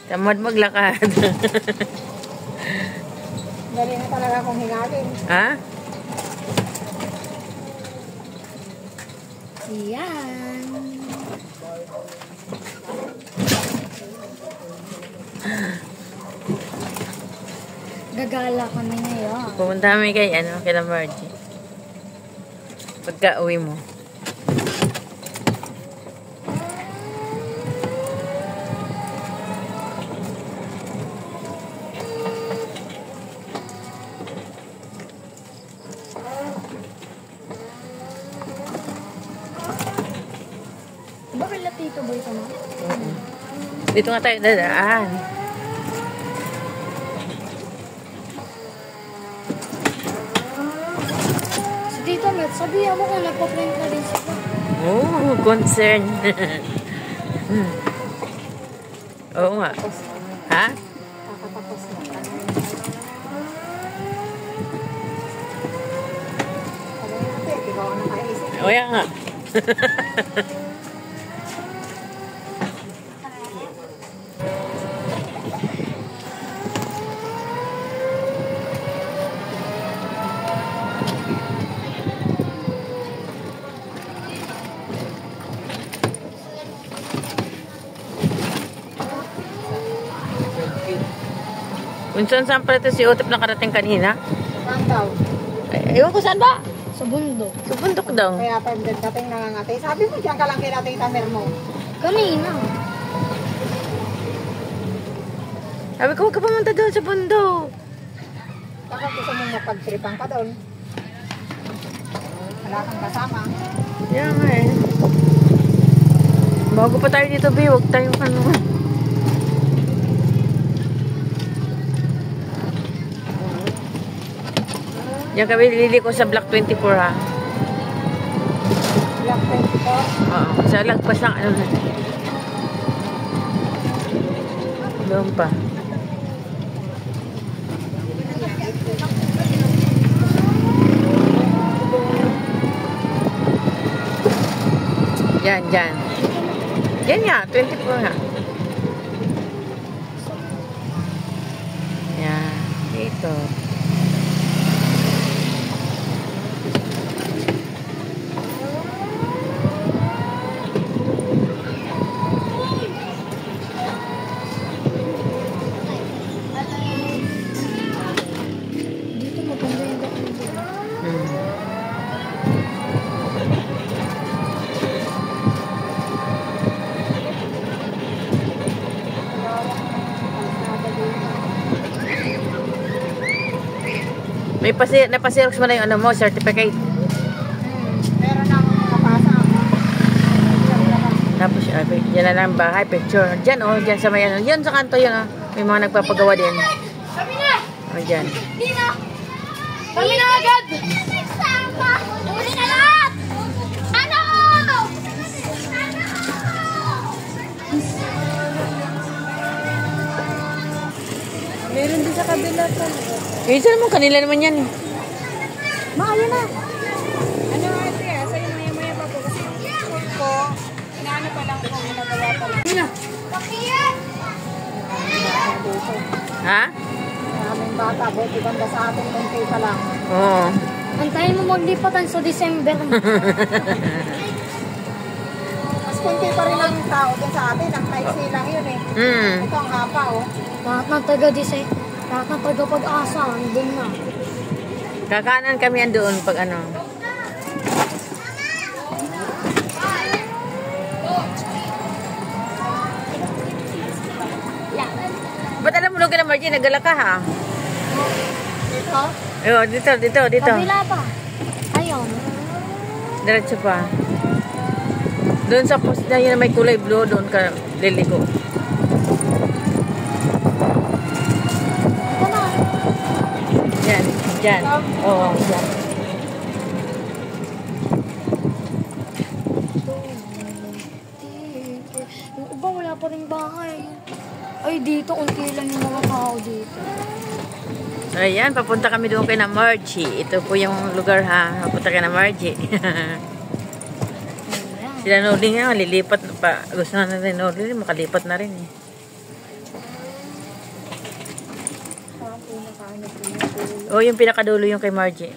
Tamad maglakad. Dali na talaga akong hingagin. Ha? Yan. Gagala kami ngayon. Pumunta kami kay, kay Margie. Pagka uwi mo. Bakit Tito Boy ka na? Dito nga tayo dadaan. Si Tito Met, sabihan mo kung nagpa-print na rin siya. Oh, concern. Oo nga. Ha? Kakatapos na. Sabi natin, ikaw ang nakaisip. O yan nga. Kung saan pala ito si Otep nakarating kanina? Saan daw? Ewan ko saan ba? Sa bundok. Sa bundok daw. Kaya pagdating nangangatay. Sabi mo dyan ka lang kila Tita Mermo. Kanina. Sabi ko, huwag ka pumunta doon sa bundok. Baka gusto mong mapagtripan ka doon. Wala kang kasama. Yan nga eh. Bago pa tayo dito, B. Huwag tayong Yan kami liliko sa Block 24 ha. Block 24? Oo. Sa lagpas ng Doon pa. Yan, dyan. Yan nga, 24 nga. Yan, dito. Dito maganda yung daan. May napasirox mo na yung mo, certificate. Meron na akong nakapasa. Tapos, yan na lang bahay, picture. Diyan, diyan sa may Yan sa kanto yun, May mga nagpapagawa din. Kami na! Diyan. Dito! Kami na agad! Uli na lahat! Ano? Meron din sa kabila pa. Isa naman, kanila naman yan. Maayo na! Ano ate, sa'yo maya-maya pa po. Kasi yung school ko, inaano pa lang po, ginagawa pa lang. Ha? Maraming bata, buti banda sa ating munti pa lang. Oo. Antayin mo maglipatan sa December. Mas kunti pa rin ang tao din sa atin, ang maiksi lang yun eh. Ito ang hapa Lahat ng lahat ng taga-pag-asa, andun na. Kakanan kami andoon pag Ba't alam mo nung ka na Margie, nagala ka ha? Dito? Oo, dito. Kabila pa. Ayun. Diretso pa. Doon sa post na yun na may kulay blue, doon ka liliko. Ito na. Diyan. Oo, diyan. Yung iba wala pa rin bahay. Ay, dito, unti lang yung mga tao dito. Ayan, papunta kami doon kay na Margie. Ito po yung lugar ha. Papunta kay na Margie. Sila Noli nga, lilipat pa. Gusto na rin Noli, makalipat na rin eh. O, yung pinakadulo yung kay Margie.